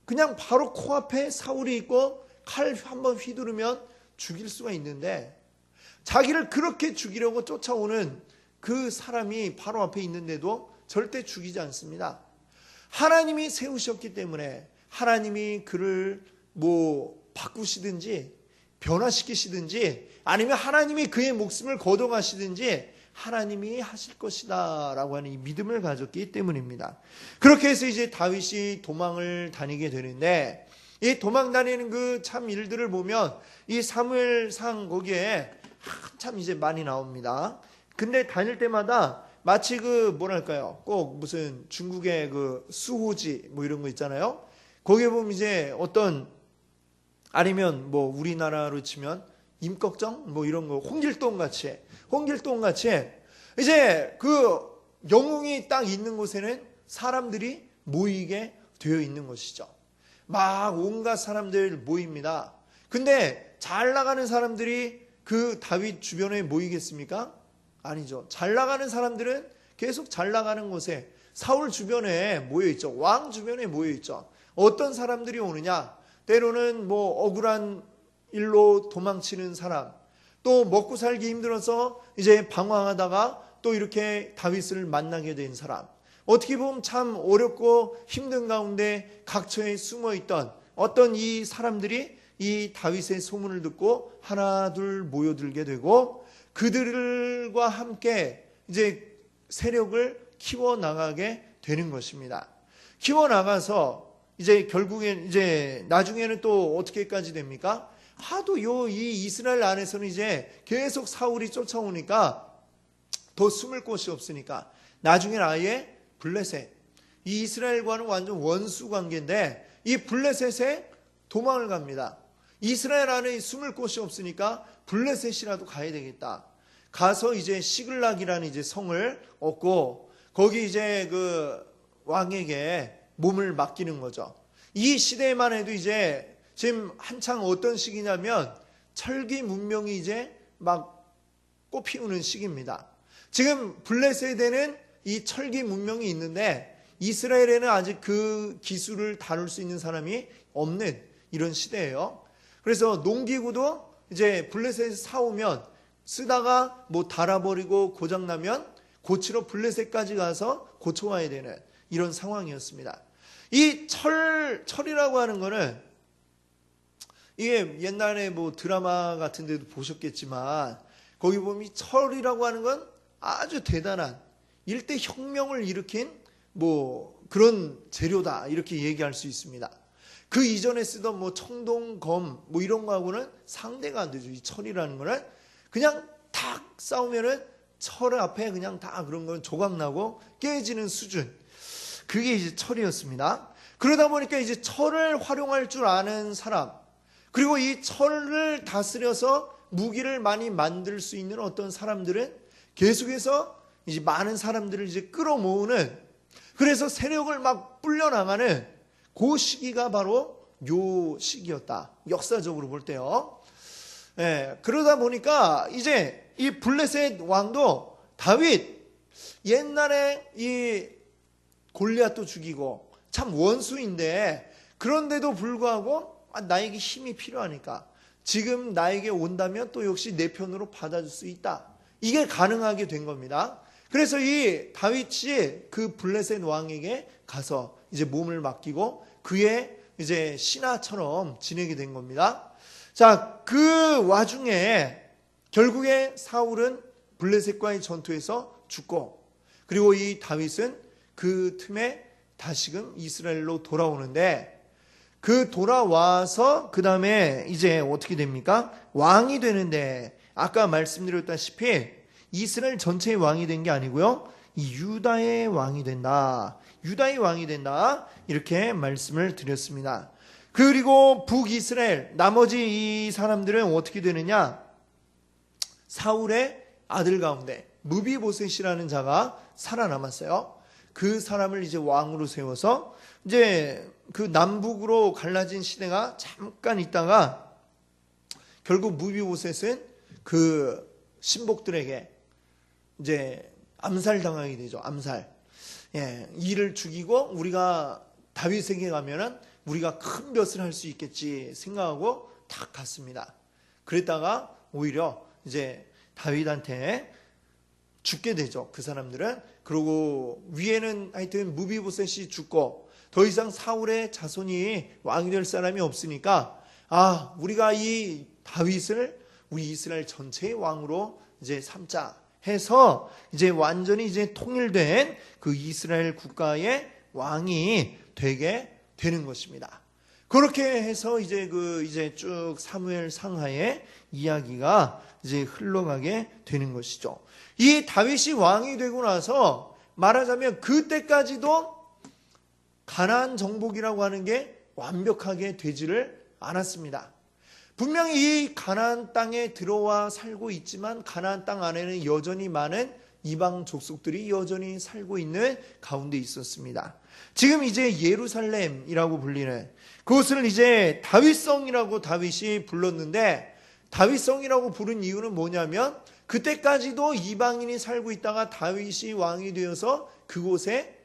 그냥 바로 코앞에 사울이 있고 칼 한번 휘두르면 죽일 수가 있는데, 자기를 그렇게 죽이려고 쫓아오는 그 사람이 바로 앞에 있는데도 절대 죽이지 않습니다. 하나님이 세우셨기 때문에 하나님이 그를 바꾸시든지 변화시키시든지 아니면 하나님이 그의 목숨을 걷어가시든지 하나님이 하실 것이다 라고 하는 이 믿음을 가졌기 때문입니다. 그렇게 해서 이제 다윗이 도망을 다니게 되는데, 이 도망 다니는 그 참 일들을 보면 이 사무엘상 거기에 한참 이제 많이 나옵니다. 근데 다닐 때마다 마치 꼭 무슨 중국의 수호지 이런 거 있잖아요. 거기에 보면 이제 아니면 우리나라로 치면 임꺽정 이런 거 홍길동 같이 이제 그 영웅이 딱 있는 곳에는 사람들이 모이게 되어 있는 것이죠. 막 온갖 사람들 모입니다. 근데 잘 나가는 사람들이 그 다윗 주변에 모이겠습니까? 아니죠. 잘 나가는 사람들은 계속 잘 나가는 곳에 사울 주변에 모여 있죠. 왕 주변에 모여 있죠. 어떤 사람들이 오느냐? 때로는 억울한 일로 도망치는 사람, 또 먹고 살기 힘들어서 이제 방황하다가 또 이렇게 다윗을 만나게 된 사람, 어떻게 보면 참 어렵고 힘든 가운데 각처에 숨어 있던 어떤 이 사람들이 이 다윗의 소문을 듣고 하나 둘 모여들게 되고, 그들과 함께 이제 세력을 키워나가게 되는 것입니다. 키워나가서 이제 결국엔 이제 나중에는 또 어떻게까지 됩니까? 하도 이 이스라엘 안에서는 이제 계속 사울이 쫓아오니까 더 숨을 곳이 없으니까 나중에는 아예 블레셋, 이 이스라엘과는 완전 원수 관계인데 이 블레셋에 도망을 갑니다. 이스라엘 안에 숨을 곳이 없으니까 블레셋이라도 가야 되겠다. 가서 이제 시글락이라는 이제 성을 얻고 거기 이제 그 왕에게 몸을 맡기는 거죠. 이 시대에만 해도 이제 지금 한창 어떤 시기냐면 철기 문명이 이제 막 꽃피우는 시기입니다. 지금 블레셋에는 이 철기 문명이 있는데 이스라엘에는 아직 그 기술을 다룰 수 있는 사람이 없는 이런 시대예요. 그래서 농기구도 이제 블레셋에서 사오면 쓰다가 달아버리고 고장나면 고치러 블레셋까지 가서 고쳐와야 되는 이런 상황이었습니다. 이 철이라고 하는 거는 이게 옛날에 드라마 같은 데도 보셨겠지만 거기 보면 이 철이라고 하는 건 아주 대단한 일대 혁명을 일으킨 그런 재료다 이렇게 얘기할 수 있습니다. 그 이전에 쓰던 청동, 검 이런 거하고는 상대가 안 되죠. 이 철이라는 거는 그냥 탁 싸우면은 철 앞에 그냥 다 그런 건 조각나고 깨지는 수준. 그게 이제 철이었습니다. 그러다 보니까 이제 철을 활용할 줄 아는 사람, 그리고 이 철을 다스려서 무기를 많이 만들 수 있는 어떤 사람들은 계속해서 이제 많은 사람들을 이제 끌어모으는, 그래서 세력을 막 불려나가는 그 시기가 바로 요 시기였다. 역사적으로 볼 때요. 그러다 보니까 이제 이 블레셋 왕도 다윗 옛날에 이 골리앗도 죽이고 참 원수인데 그런데도 불구하고 나에게 힘이 필요하니까 지금 나에게 온다면 또 역시 내 편으로 받아줄 수 있다. 이게 가능하게 된 겁니다. 그래서 이 다윗이 그 블레셋 왕에게 가서 이제 몸을 맡기고 그의 이제 신하처럼 지내게 된 겁니다. 자, 그 와중에 결국에 사울은 블레셋과의 전투에서 죽고, 그리고 이 다윗은 그 틈에 다시금 이스라엘로 돌아오는데, 그 돌아와서 그 다음에 이제 어떻게 됩니까? 왕이 되는데, 아까 말씀드렸다시피 이스라엘 전체의 왕이 된 게 아니고요, 이 유다의 왕이 된다. 유다의 왕이 된다. 이렇게 말씀을 드렸습니다. 그리고 북이스라엘 나머지 이 사람들은 어떻게 되느냐? 사울의 아들 가운데 무비보셋이라는 자가 살아남았어요. 그 사람을 이제 왕으로 세워서 이제 그 남북으로 갈라진 시대가 잠깐 있다가 결국 무비보셋은 그 신복들에게 이제 암살당하게 되죠. 암살. 예, 이를 죽이고 우리가 다윗에게 가면은 우리가 큰 벼슬을 할 수 있겠지 생각하고 딱 갔습니다. 그랬다가 오히려 이제 다윗한테 죽게 되죠. 그 사람들은. 그리고 위에는 하여튼 무비보셋이 죽고 더 이상 사울의 자손이 왕이 될 사람이 없으니까, 우리가 이 다윗을 우리 이스라엘 전체의 왕으로 이제 삼자 해서 이제 완전히 이제 통일된 그 이스라엘 국가의 왕이 되게 되는 것입니다. 그렇게 해서 이제 이제 쭉 사무엘 상하의 이야기가 이제 흘러가게 되는 것이죠. 이 다윗이 왕이 되고 나서 말하자면 그때까지도 가나안 정복이라고 하는 게 완벽하게 되지를 않았습니다. 분명히 이 가나안 땅에 들어와 살고 있지만 가나안 땅 안에는 여전히 많은 이방 족속들이 여전히 살고 있는 가운데 있었습니다. 지금 이제 예루살렘이라고 불리는 그것을 이제 다윗성이라고 다윗이 불렀는데, 다윗성이라고 부른 이유는 뭐냐면 그때까지도 이방인이 살고 있다가 다윗이 왕이 되어서 그곳에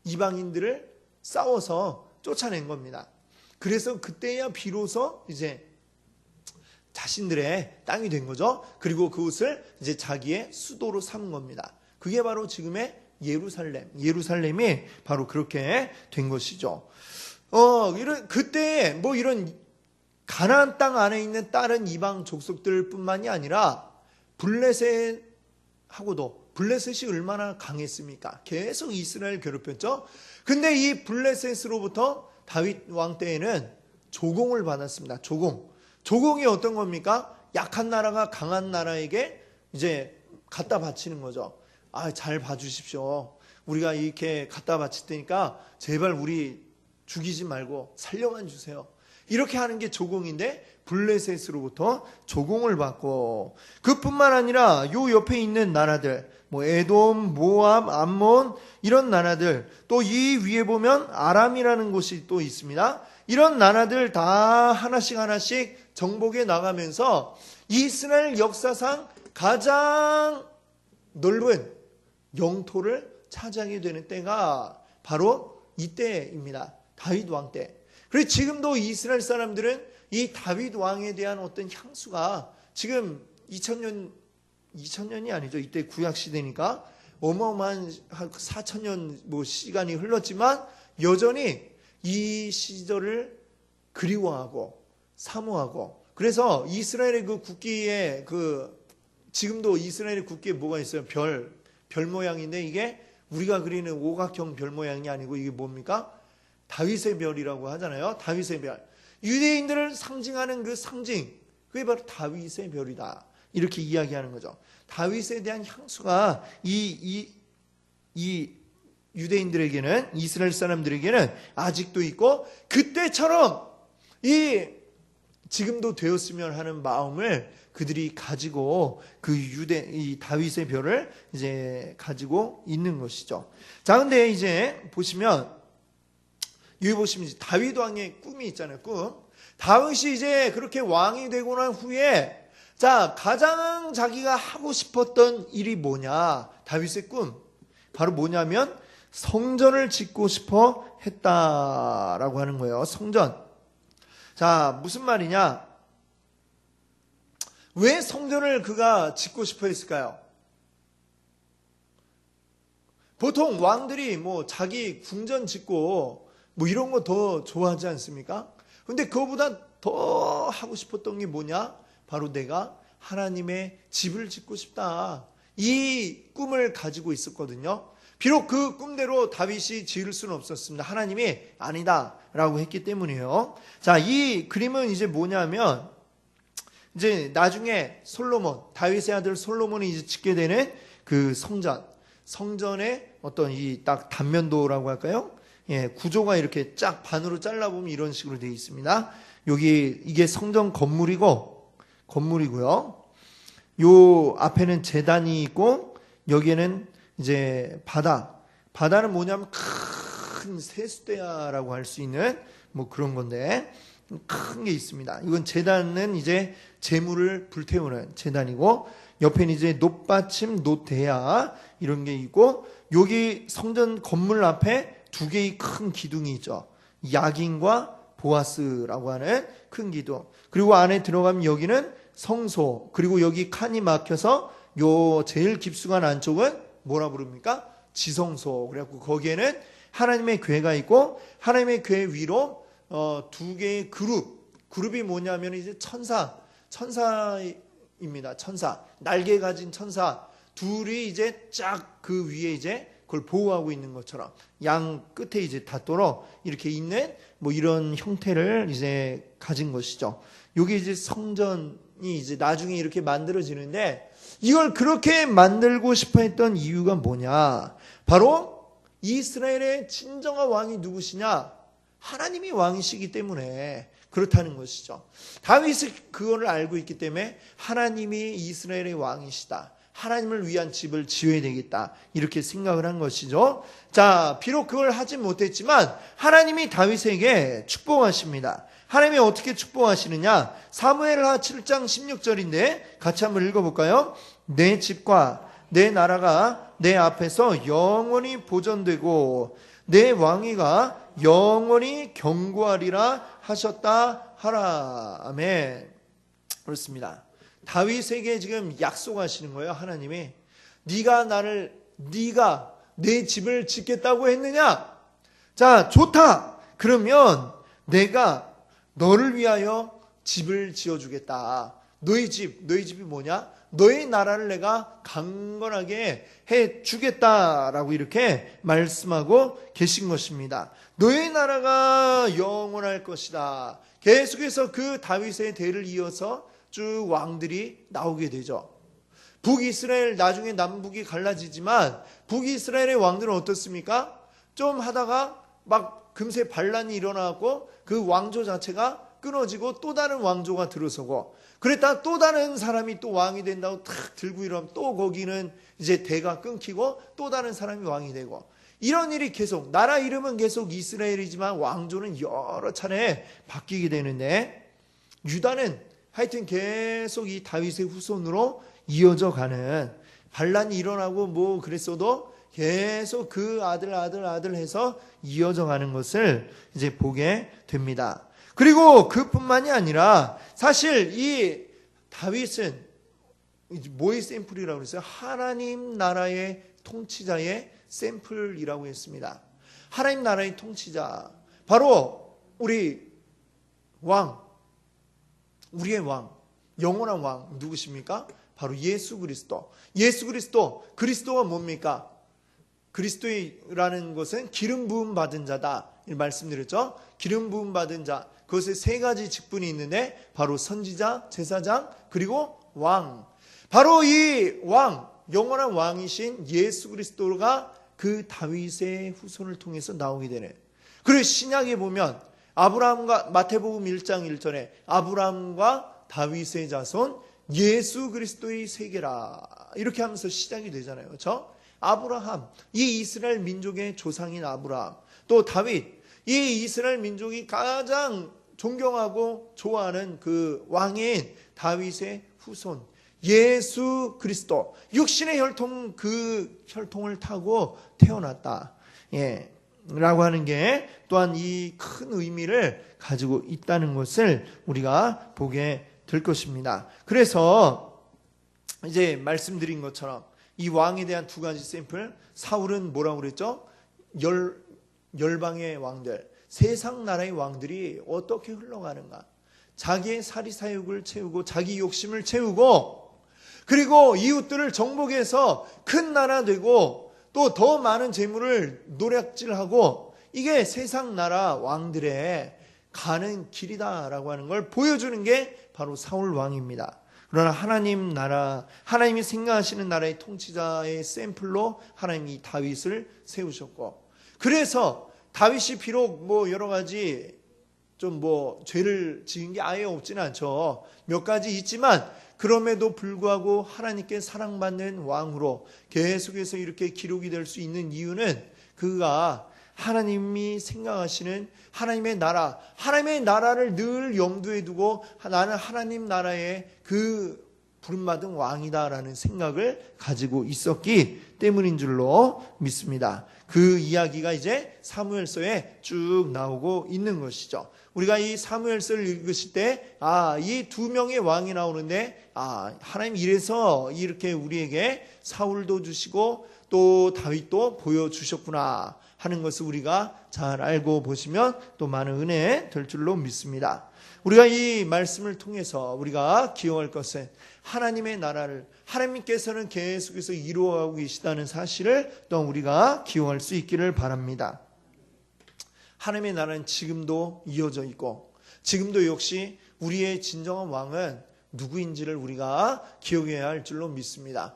이방인들을 싸워서 쫓아낸 겁니다. 그래서 그때야 비로소 이제 자신들의 땅이 된 거죠. 그리고 그곳을 이제 자기의 수도로 삼은 겁니다. 그게 바로 지금의 예루살렘이 바로 그렇게 된 것이죠. 그때 이런 가나안 땅 안에 있는 다른 이방 족속들뿐만이 아니라 블레셋이 얼마나 강했습니까? 계속 이스라엘 괴롭혔죠. 근데 이 블레셋으로부터 다윗 왕 때에는 조공을 받았습니다. 조공이 어떤 겁니까? 약한 나라가 강한 나라에게 이제 갖다 바치는 거죠. 잘 봐주십시오. 우리가 이렇게 갖다 바칠 테니까 제발 우리 죽이지 말고 살려만 주세요. 이렇게 하는 게 조공인데, 블레셋으로부터 조공을 받고, 그뿐만 아니라 요 옆에 있는 나라들, 에돔, 모압, 암몬, 이런 나라들, 또 이 위에 보면 아람이라는 곳이 또 있습니다. 이런 나라들 다 하나씩 정복해 나가면서 이스라엘 역사상 가장 넓은 영토를 차지하게 되는 때가 바로 이때입니다. 다윗 왕 때. 그래서 지금도 이스라엘 사람들은 이 다윗 왕에 대한 어떤 향수가 지금 2000년이 아니죠. 이때 구약 시대니까 어마어마한 4000년 시간이 흘렀지만 여전히 이 시절을 그리워하고 사모하고, 그래서 이스라엘의 그 국기에 지금도 이스라엘의 국기에 뭐가 있어요? 별 모양인데 이게 우리가 그리는 오각형 별 모양이 아니고 이게 뭡니까? 다윗의 별이라고 하잖아요. 다윗의 별. 유대인들을 상징하는 그 상징, 그게 바로 다윗의 별이다. 이렇게 이야기하는 거죠. 다윗에 대한 향수가 이 유대인들에게는, 이스라엘 사람들에게는 아직도 있고, 그때처럼 지금도 되었으면 하는 마음을 그들이 가지고 이 다윗의 별을 이제 가지고 있는 것이죠. 자, 근데 이제 보시면 여기 보시면 이제 다윗 왕의 꿈이 있잖아요. 꿈. 다윗이 이제 그렇게 왕이 되고 난 후에 가장 자기가 하고 싶었던 일이 뭐냐? 다윗의 꿈. 바로 뭐냐면 성전을 짓고 싶어 했다라고 하는 거예요. 성전. 자, 무슨 말이냐? 왜 성전을 그가 짓고 싶어 했을까요? 보통 왕들이 자기 궁전 짓고 이런 거 더 좋아하지 않습니까? 근데 그거보다 더 하고 싶었던 게 뭐냐? 바로 내가 하나님의 집을 짓고 싶다. 이 꿈을 가지고 있었거든요. 비록 그 꿈대로 다윗이 지을 수는 없었습니다. 하나님이 아니다라고 했기 때문이에요. 자, 이 그림은 이제 뭐냐면 이제 나중에 솔로몬, 다윗의 아들 솔로몬이 이제 짓게 되는 그 성전의 어떤 이 딱 단면도라고 할까요? 예, 구조가 이렇게 쫙 반으로 잘라보면 이런 식으로 되어 있습니다. 여기 이게 성전 건물이고요. 요 앞에는 제단이 있고 여기에는 이제 바다는 뭐냐면 큰 세수대야라고 할 수 있는 뭐 그런 건데 큰 게 있습니다. 이건 제단은 이제 제물을 불태우는 제단이고 옆에는 이제 놋받침, 놋대야 이런 게 있고 여기 성전 건물 앞에 두 개의 큰 기둥이 있죠. 야긴과 보아스라고 하는 큰 기둥. 그리고 안에 들어가면 여기는 성소. 그리고 여기 칸이 막혀서 요 제일 깊숙한 안쪽은 뭐라 부릅니까? 지성소. 그래갖고 거기에는 하나님의 궤가 있고 하나님의 궤 위로 두 개의 그룹이 뭐냐면 이제 천사입니다. 천사. 날개 가진 천사. 둘이 이제 쫙 그 위에 이제 그걸 보호하고 있는 것처럼 양 끝에 이제 닿도록 이렇게 있는 뭐 이런 형태를 이제 가진 것이죠. 이게 이제 성전이 이제 나중에 이렇게 만들어지는데 이걸 그렇게 만들고 싶어 했던 이유가 뭐냐? 바로 이스라엘의 진정한 왕이 누구시냐? 하나님이 왕이시기 때문에 그렇다는 것이죠. 다윗이 그거를 알고 있기 때문에 하나님이 이스라엘의 왕이시다. 하나님을 위한 집을 지어야 되겠다. 이렇게 생각을 한 것이죠. 자, 비록 그걸 하진 못했지만 하나님이 다윗에게 축복하십니다. 하나님이 어떻게 축복하시느냐? 사무엘하 7장 16절인데 같이 한번 읽어볼까요? 내 집과 내 나라가 내 앞에서 영원히 보존되고 내 왕위가 영원히 경고하리라 하셨다 하라. 아멘. 그렇습니다. 다윗에게 지금 약속하시는 거예요. 하나님이 네가 내 집을 짓겠다고 했느냐? 자, 좋다. 그러면 내가 너를 위하여 집을 지어주겠다. 너희 집이 뭐냐? 너의 나라를 내가 강건하게 해주겠다라고 이렇게 말씀하고 계신 것입니다. 너의 나라가 영원할 것이다. 계속해서 그 다윗의 대를 이어서 쭉 왕들이 나오게 되죠. 북이스라엘 나중에 남북이 갈라지지만 북이스라엘의 왕들은 어떻습니까? 좀 하다가 막 금세 반란이 일어나고 그 왕조 자체가 끊어지고 또 다른 왕조가 들어서고 그랬다 또 다른 사람이 또 왕이 된다고 탁 들고 이러면 또 거기는 이제 대가 끊기고 또 다른 사람이 왕이 되고 이런 일이 계속 나라 이름은 계속 이스라엘이지만 왕조는 여러 차례 바뀌게 되는데 유다는 하여튼 계속 이 다윗의 후손으로 이어져 가는 반란이 일어나고 뭐 그랬어도 계속 그 아들 해서 이어져 가는 것을 이제 보게 됩니다. 그리고 그뿐만이 아니라 사실 이 다윗은 뭐의 샘플이라고 그랬어요? 하나님 나라의 통치자의 샘플이라고 했습니다. 하나님 나라의 통치자. 바로 우리의 왕, 영원한 왕 누구십니까? 바로 예수 그리스도. 그리스도가 뭡니까? 그리스도라는 것은 기름 부음 받은 자다. 말씀드렸죠? 기름 부음 받은 자. 그것에 세 가지 직분이 있는데 바로 선지자, 제사장, 그리고 왕. 바로 이 왕, 영원한 왕이신 예수 그리스도가 그 다윗의 후손을 통해서 나오게 되는. 그리고 신약에 보면 아브라함과 마태복음 1장 1절에 아브라함과 다윗의 자손 예수 그리스도의 세계라 이렇게 하면서 시작이 되잖아요. 그렇죠? 아브라함, 이 이스라엘 민족의 조상인 아브라함, 또 다윗, 이 이스라엘 민족이 가장 존경하고 좋아하는 그 왕인 다윗의 후손 예수 그리스도, 육신의 혈통, 그 혈통을 타고 태어났다. 라고 하는 게 또한 이 큰 의미를 가지고 있다는 것을 우리가 보게 될 것입니다. 그래서 이제 말씀드린 것처럼 이 왕에 대한 두 가지 샘플, 사울은 뭐라고 그랬죠? 열방의 왕들, 세상 나라의 왕들이 어떻게 흘러가는가? 자기의 사리사욕을 채우고 자기 욕심을 채우고 그리고 이웃들을 정복해서 큰 나라 되고 또 더 많은 재물을 노략질하고 이게 세상 나라 왕들의 가는 길이다라고 하는 걸 보여주는 게 바로 사울 왕입니다. 그러나 하나님 나라, 하나님이 생각하시는 나라의 통치자의 샘플로 하나님이 다윗을 세우셨고, 그래서 다윗이 비록 여러 가지 좀 죄를 지은 게 아예 없지는 않죠. 몇 가지 있지만 그럼에도 불구하고 하나님께 사랑받는 왕으로 계속해서 이렇게 기록이 될 수 있는 이유는 그가 하나님이 생각하시는 하나님의 나라, 하나님의 나라를 늘 염두에 두고 나는 하나님 나라의 그 부름받은 왕이다라는 생각을 가지고 있었기 때문인 줄로 믿습니다. 그 이야기가 이제 사무엘서에 쭉 나오고 있는 것이죠. 우리가 이 사무엘서를 읽으실 때 이 두 명의 왕이 나오는데 하나님 이래서 이렇게 우리에게 사울도 주시고 또 다윗도 보여주셨구나 하는 것을 우리가 잘 알고 보시면 또 많은 은혜 될 줄로 믿습니다. 우리가 이 말씀을 통해서 우리가 기억할 것은 하나님의 나라를 하나님께서는 계속해서 이루어가고 계시다는 사실을 또 우리가 기억할 수 있기를 바랍니다. 하나님의 나라는 지금도 이어져 있고 지금도 역시 우리의 진정한 왕은 누구인지를 우리가 기억해야 할 줄로 믿습니다.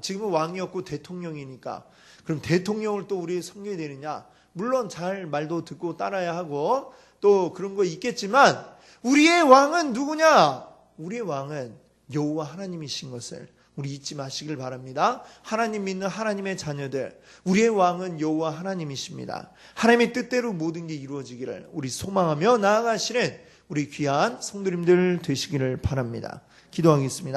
지금은 왕이었고 대통령이니까 그럼 대통령을 또 우리 섬겨야 되느냐? 물론 잘 말도 듣고 따라야 하고 또 그런 거 있겠지만 우리의 왕은 누구냐? 우리의 왕은 여호와 하나님이신 것을 우리 잊지 마시길 바랍니다. 하나님 믿는 하나님의 자녀들, 우리의 왕은 여호와 하나님이십니다. 하나님의 뜻대로 모든 게 이루어지기를 우리 소망하며 나아가시는 우리 귀한 성도님들 되시기를 바랍니다. 기도하겠습니다.